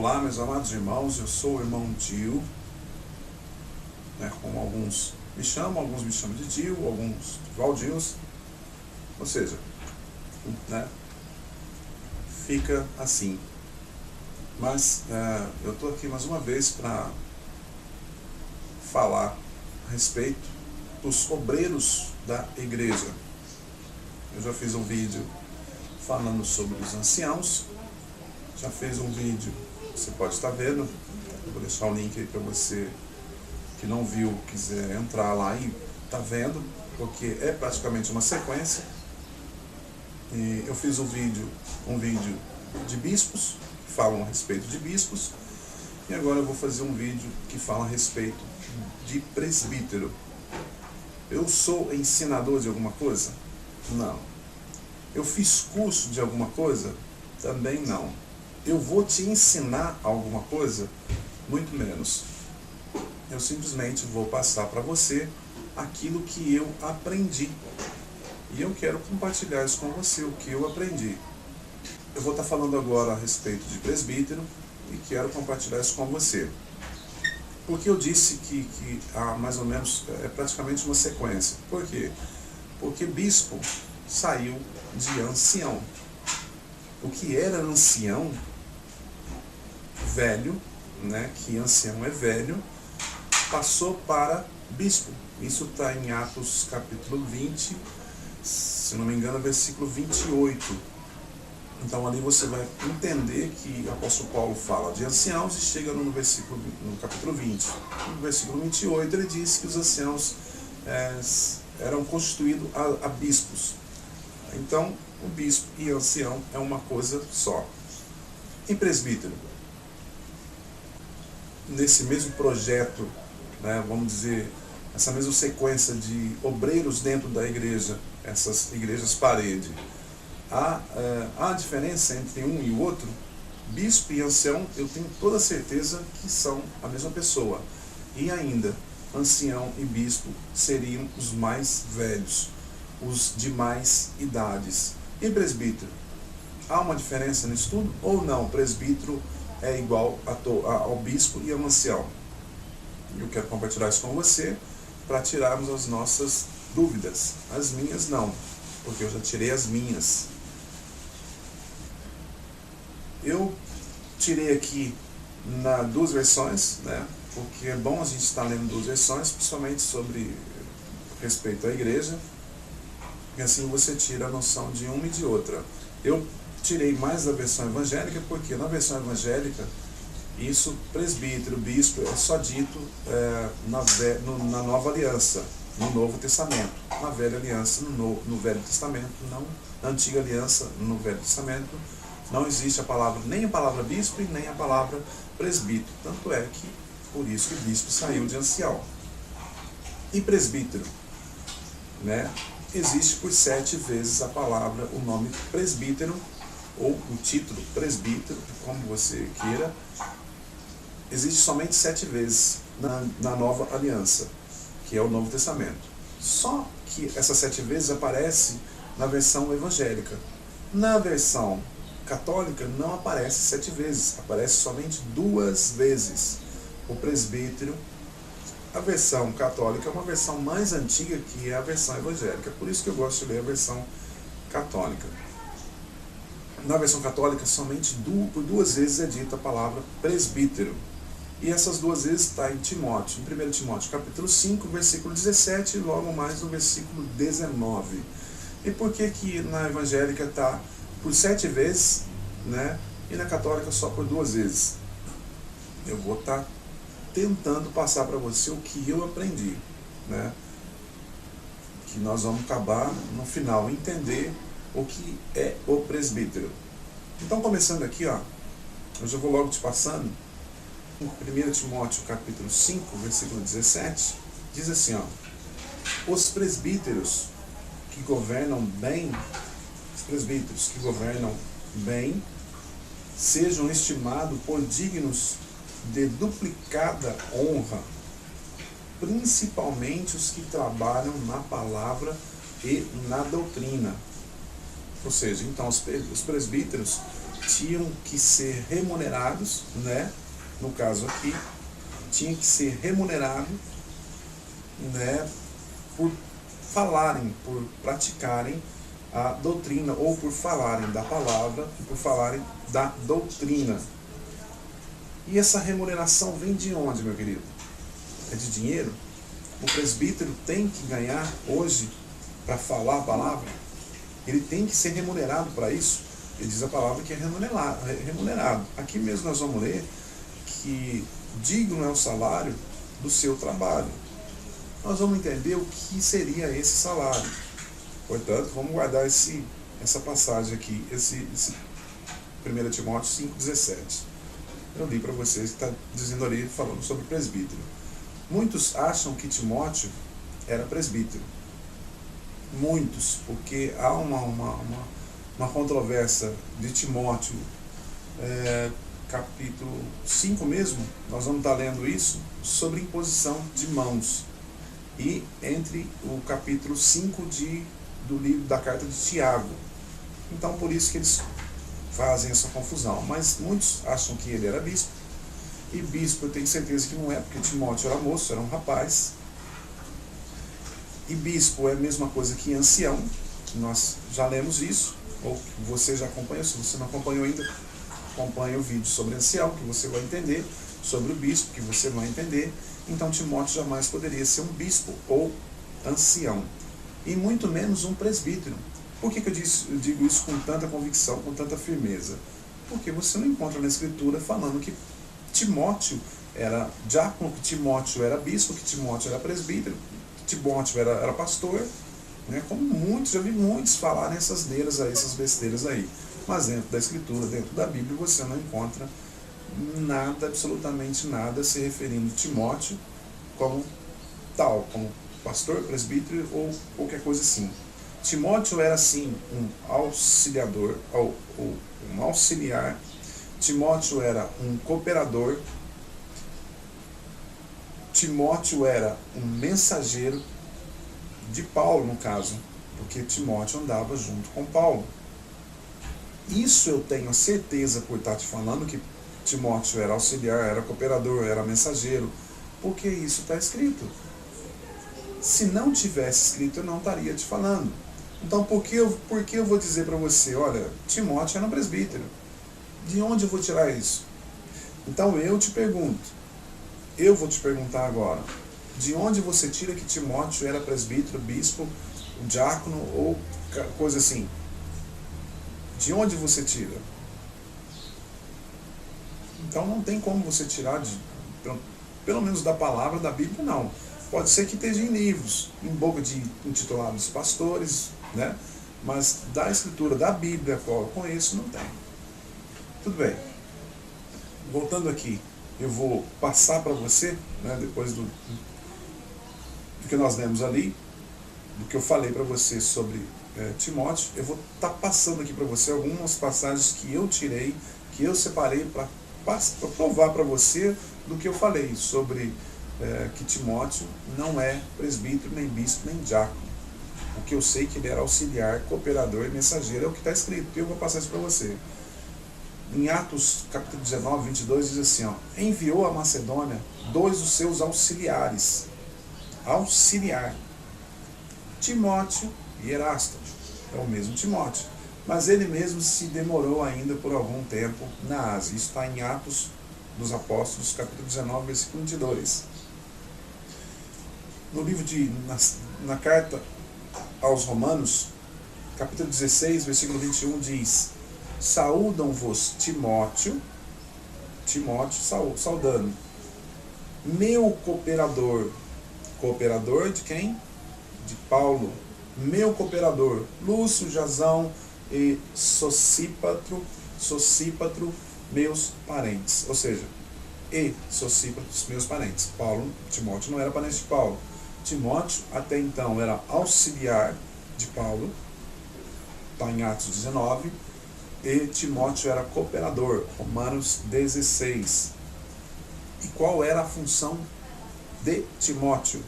Olá, meus amados irmãos, eu sou o irmão Dio, como alguns me chamam de Dio, alguns de Valdios, ou seja, fica assim. Mas eu estou aqui mais uma vez para falar a respeito dos obreiros da igreja. Eu já fiz um vídeo falando sobre os anciãos, já fiz um vídeo, você pode estar vendo, eu vou deixar o link aí para você que não viu, quiser entrar lá e tá vendo, porque é praticamente uma sequência. E eu fiz um vídeo de bispos, que falam a respeito de bispos, e agora eu vou fazer um vídeo que fala a respeito de presbítero. Eu sou ensinador de alguma coisa? Não. Eu fiz curso de alguma coisa? Também não. Eu vou te ensinar alguma coisa? Muito menos. Eu simplesmente vou passar para você aquilo que eu aprendi. E eu quero compartilhar isso com você, o que eu aprendi. Eu vou estar falando agora a respeito de presbítero e quero compartilhar isso com você. Porque eu disse que há mais ou menos, é praticamente uma sequência. Por quê? Porque bispo saiu de ancião. O que era ancião, velho, que ancião é velho, passou para bispo. Isso está em Atos capítulo 20, se não me engano, versículo 28. Então ali você vai entender que o apóstolo Paulo fala de anciãos e chega no capítulo 20. No versículo 28 ele diz que os anciãos eram constituídos a bispos. Então o bispo e ancião é uma coisa só. E presbítero? Nesse mesmo projeto, vamos dizer, essa mesma sequência de obreiros dentro da igreja, essas igrejas parede, há diferença entre um e o outro? Bispo e ancião, eu tenho toda certeza que são a mesma pessoa. E ainda, ancião e bispo seriam os mais velhos, os de mais idades. E presbítero? Há uma diferença nisso tudo? Ou não? Presbítero é igual ao bispo e ao ancião. Eu quero compartilhar isso com você para tirarmos as nossas dúvidas. As minhas não, porque eu já tirei as minhas. Eu tirei aqui duas versões, porque é bom a gente estar lendo duas versões, principalmente sobre respeito à igreja, e assim você tira a noção de uma e de outra. Eu tirei mais da versão evangélica, porque na versão evangélica, isso, presbítero, bispo, é só dito na nova aliança, no Novo Testamento. Na velha aliança, no Velho Testamento, não. Na antiga aliança, no Velho Testamento, não existe nem a palavra bispo e nem a palavra presbítero. Tanto é que, por isso que bispo saiu de ancião. E presbítero? Existe por 7 vezes o nome presbítero, ou o título presbítero, como você queira, existe somente 7 vezes na nova aliança, que é o Novo Testamento. Só que essas 7 vezes aparece na versão evangélica. Na versão católica não aparece 7 vezes, aparece somente 2 vezes o presbítero. A versão católica é uma versão mais antiga que é a versão evangélica, por isso que eu gosto de ler a versão católica. Na versão católica, somente por 2 vezes é dita a palavra presbítero. E essas 2 vezes está em Timóteo, em 1 Timóteo capítulo 5, versículo 17, e logo mais no versículo 19. E por que na evangélica está por 7 vezes, e na católica só por 2 vezes? Eu vou estar tentando passar para você o que eu aprendi, que nós vamos acabar no final entender o que é o presbítero. Então, começando aqui, eu já vou logo te passando. Em 1 Timóteo capítulo 5, versículo 17, diz assim, os presbíteros que governam bem, sejam estimados por dignos de duplicada honra, principalmente os que trabalham na palavra e na doutrina. Ou seja, então os presbíteros tinham que ser remunerados, né? No caso aqui, tinha que ser remunerado, né? Por falarem, por praticarem a doutrina, ou por falarem da palavra, por falarem da doutrina. E essa remuneração vem de onde, meu querido? É de dinheiro? O presbítero tem que ganhar hoje para falar a palavra? Ele tem que ser remunerado para isso? Ele diz a palavra que é remunerado. Aqui mesmo nós vamos ler que digno é o salário do seu trabalho. Nós vamos entender o que seria esse salário. Portanto, vamos guardar essa passagem aqui, esse 1 Timóteo 5,17. Eu li para vocês que está dizendo ali, falando sobre presbítero. Muitos acham que Timóteo era presbítero. Muitos, porque há uma controvérsia de Timóteo, capítulo 5 mesmo, nós vamos estar lendo isso, sobre imposição de mãos. E entre o capítulo 5 do livro da carta de Tiago. Então, por isso que eles fazem essa confusão. Mas muitos acham que ele era bispo. E bispo eu tenho certeza que não é, porque Timóteo era moço, era um rapaz. E bispo é a mesma coisa que ancião. Nós já lemos isso, ou você já acompanhou. Se você não acompanhou ainda, acompanhe o vídeo sobre ancião, que você vai entender, sobre o bispo, que você vai entender. Então Timóteo jamais poderia ser um bispo ou ancião, e muito menos um presbítero. Por que eu digo isso com tanta convicção, com tanta firmeza? Porque você não encontra na Escritura falando que Timóteo era diácono, que Timóteo era bispo, que Timóteo era presbítero, que Timóteo era pastor, né? Como muitos, já vi muitos falarem essas besteiras aí. Mas dentro da Escritura, dentro da Bíblia, você não encontra nada, absolutamente nada, se referindo a Timóteo como tal, como pastor, presbítero ou qualquer coisa assim. Timóteo era sim um auxiliador, ou um auxiliar. Timóteo era um cooperador. Timóteo era um mensageiro de Paulo, no caso, porque Timóteo andava junto com Paulo. Isso eu tenho certeza, por estar te falando, que Timóteo era auxiliar, era cooperador, era mensageiro, porque isso está escrito. Se não tivesse escrito, eu não estaria te falando. Então, por que eu vou dizer para você, olha, Timóteo era um presbítero? De onde eu vou tirar isso? Então, eu te pergunto, eu vou te perguntar agora, de onde você tira que Timóteo era presbítero, bispo, diácono ou coisa assim? De onde você tira? Então não tem como você tirar, pelo menos da palavra da Bíblia, não. Pode ser que esteja em livros, em boca de intitulados pastores, né? Mas da Escritura, da Bíblia, qual eu conheço, não tem. Tudo bem. Voltando aqui, eu vou passar para você, né, depois do que nós lemos ali, do que eu falei para você sobre Timóteo, eu vou estar passando aqui para você algumas passagens que eu tirei, que eu separei para provar para você do que eu falei sobre que Timóteo não é presbítero, nem bispo, nem diácono. O que eu sei que ele era auxiliar, cooperador e mensageiro, é o que está escrito, e eu vou passar isso para você. Em Atos, capítulo 19, 22, diz assim, ó, enviou a Macedônia 2 dos seus auxiliares, Timóteo e Erasto, é o mesmo Timóteo, mas ele mesmo se demorou ainda por algum tempo na Ásia. Isso está em Atos dos Apóstolos, capítulo 19, versículo 22. No livro na carta aos Romanos, capítulo 16, versículo 21, diz, saúdam-vos Timóteo saudando, meu cooperador de quem? De Paulo, meu cooperador, Lúcio, Jasão e Sosípatro, meus parentes. Ou seja, Sosípatro, meus parentes. Timóteo não era parente de Paulo. Timóteo, até então, era auxiliar de Paulo, está em Atos 19, e Timóteo era cooperador, Romanos 16. E qual era a função de Timóteo?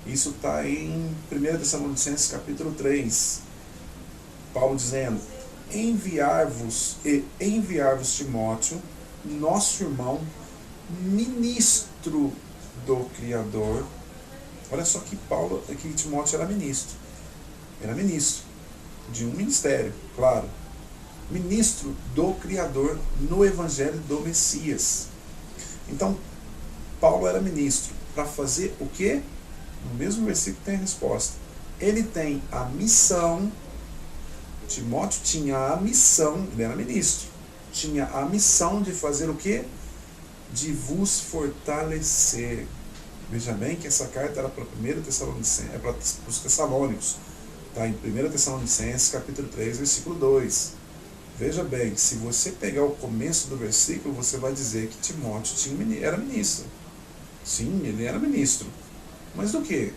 Isso está em 1 Tessalonicenses capítulo 3. Paulo dizendo, enviar-vos Timóteo, nosso irmão, ministro do Criador. Olha só que Timóteo era ministro. Era ministro de um ministério, claro. Ministro do Criador no Evangelho do Messias. Então, Paulo era ministro para fazer o quê? No mesmo versículo tem a resposta. Ele tem a missão, Timóteo tinha a missão, ele era ministro, tinha a missão de fazer o quê? De vos fortalecer. Veja bem que essa carta era para os Tessalônicos. Está em 1 Tessalonicenses, capítulo 3, versículo 2. Veja bem, se você pegar o começo do versículo, você vai dizer que Timóteo era ministro. Sim, ele era ministro. Mas do quê?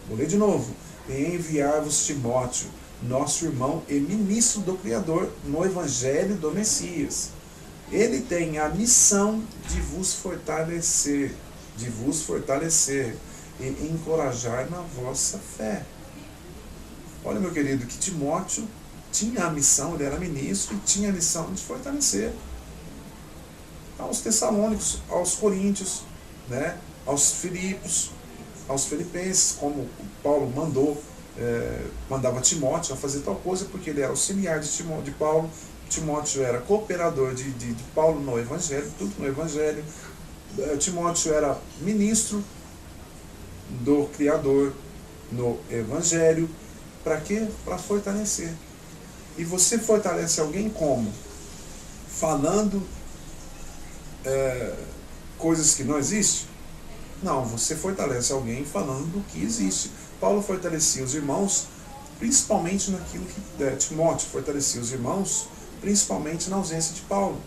Vou ler de novo. E enviar-vos Timóteo, nosso irmão e ministro do Criador no Evangelho do Messias. Ele tem a missão de vos fortalecer e encorajar na vossa fé. Olha, meu querido, que Timóteo tinha a missão, ele era ministro e tinha a missão de fortalecer aos Tessalônicos, aos Coríntios, né, aos Filipos, aos Filipenses, como Paulo mandava Timóteo a fazer tal coisa, porque ele era auxiliar de Paulo. Timóteo era cooperador de Paulo no Evangelho, tudo no Evangelho. Timóteo era ministro do Criador no Evangelho. Para quê? Para fortalecer. E você fortalece alguém como? Falando coisas que não existem? Não, você fortalece alguém falando do que existe. Paulo fortalecia os irmãos, principalmente naquilo que Timóteo fortalecia os irmãos, principalmente na ausência de Paulo.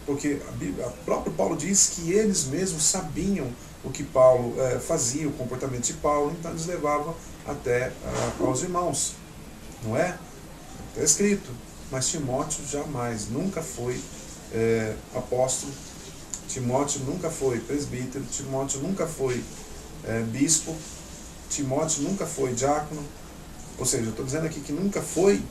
Porque o próprio Paulo diz que eles mesmos sabiam o que Paulo fazia, o comportamento de Paulo, então eles levavam até aos irmãos. Não é? Está escrito. Mas Timóteo jamais, nunca foi apóstolo, Timóteo nunca foi presbítero, Timóteo nunca foi bispo, Timóteo nunca foi diácono. Ou seja, eu estou dizendo aqui que nunca foi,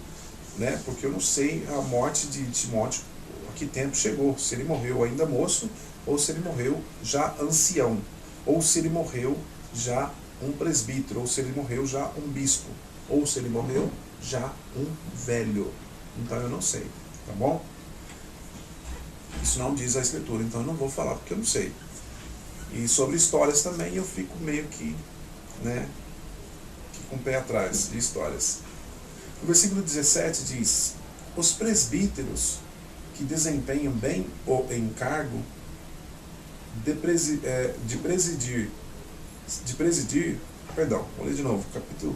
né, porque eu não sei a morte de Timóteo, a que tempo chegou, se ele morreu ainda moço, ou se ele morreu já ancião, ou se ele morreu já um presbítero, ou se ele morreu já um bispo, ou se ele morreu já um velho. Então eu não sei, tá bom? Isso não diz a Escritura, então eu não vou falar porque eu não sei. E sobre histórias também eu fico meio que, né, com o pé atrás de histórias. O versículo 17 diz: os presbíteros que desempenham bem o encargo de presidir, vou ler de novo,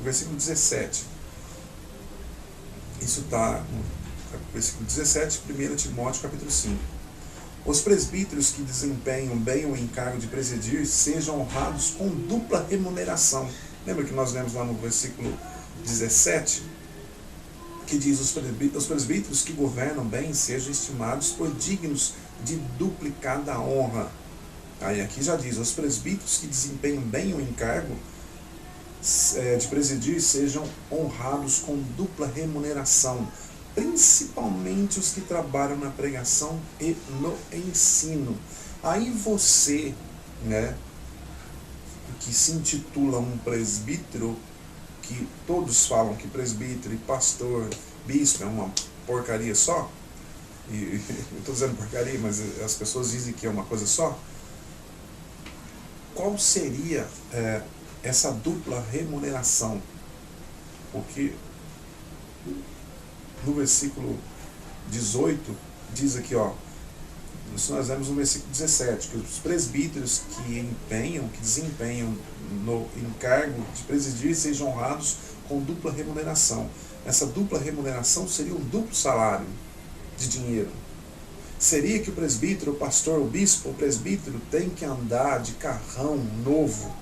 versículo 17. Isso está no versículo 17, 1 Timóteo, capítulo 5. Os presbíteros que desempenham bem o encargo de presidir sejam honrados com dupla remuneração. Lembra que nós lemos lá no versículo 17? Que diz: os presbíteros que governam bem sejam estimados por dignos de duplicada honra. Aí aqui já diz: os presbíteros que desempenham bem o encargo de presidir sejam honrados com dupla remuneração, principalmente os que trabalham na pregação e no ensino. Aí você, né, que se intitula um presbítero, que todos falam que presbítero e pastor, bispo é uma porcaria só, e eu estou dizendo porcaria, mas as pessoas dizem que é uma coisa só. Qual seria essa dupla remuneração? Porque no versículo 18 diz aqui, isso nós vemos no versículo 17, que os presbíteros que desempenham no encargo de presidir sejam honrados com dupla remuneração. Essa dupla remuneração seria um duplo salário de dinheiro. Seria que o presbítero, o pastor, o bispo, o presbítero tem que andar de carrão novo,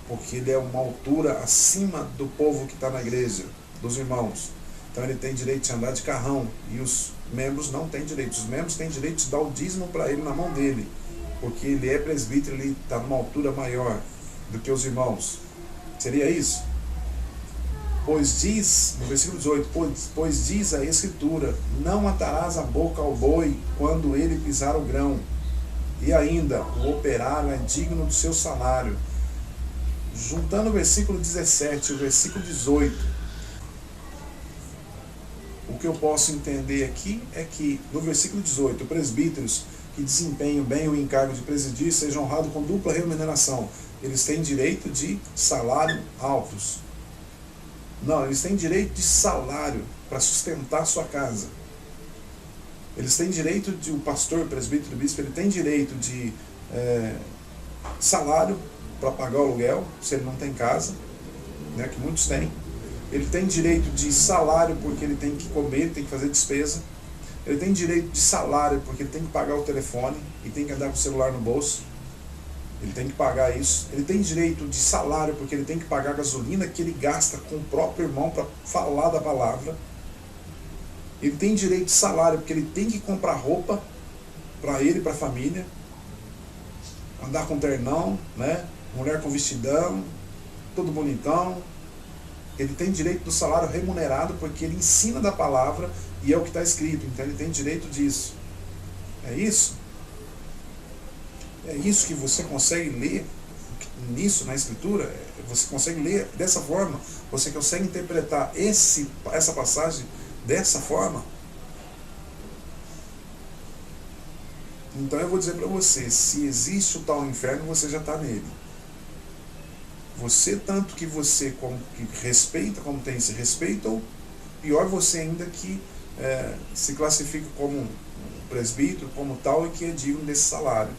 porque ele é uma altura acima do povo que está na igreja, dos irmãos. Então ele tem direito de andar de carrão, e os membros não têm direito. Os membros têm direito de dar o dízimo para ele na mão dele, porque ele é presbítero, ele está numa altura maior do que os irmãos. Seria isso? Pois diz, no versículo 18, pois diz a Escritura, não atarás a boca ao boi quando ele pisar o grão. E ainda, o operário é digno do seu salário. Juntando o versículo 17 e o versículo 18, o que eu posso entender aqui é que, no versículo 18, presbíteros que desempenham bem o encargo de presidir sejam honrados com dupla remuneração. Eles têm direito de salário altos. Não, eles têm direito de salário para sustentar sua casa. Eles têm direito de, o pastor, o presbítero, o bispo, ele tem direito de salário para pagar o aluguel, se ele não tem casa, né, que muitos têm. Ele tem direito de salário porque ele tem que comer, ele tem que fazer despesa. Ele tem direito de salário porque ele tem que pagar o telefone e tem que andar com o celular no bolso. Ele tem que pagar isso. Ele tem direito de salário porque ele tem que pagar a gasolina que ele gasta com o próprio irmão para falar da palavra. Ele tem direito de salário porque ele tem que comprar roupa para ele e para a família. Andar com ternão, né? Mulher com vestidão, todo bonitão. Ele tem direito do salário remunerado porque ele ensina da palavra e é o que está escrito. Então ele tem direito disso. É isso? É isso que você consegue ler nisso na Escritura? Você consegue ler dessa forma? Você consegue interpretar essa passagem dessa forma? Então eu vou dizer para você, se existe o tal inferno, você já está nele. Você, tanto que você como que respeita, como tem esse respeito, ou pior, você ainda que se classifica como um presbítero, como tal, e que é digno desse salário.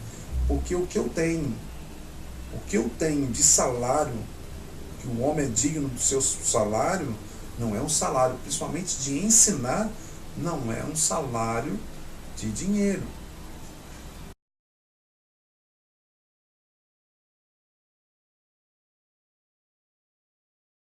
Porque o que eu tenho de salário, que o homem é digno do seu salário, não é um salário, principalmente de ensinar, não é um salário de dinheiro.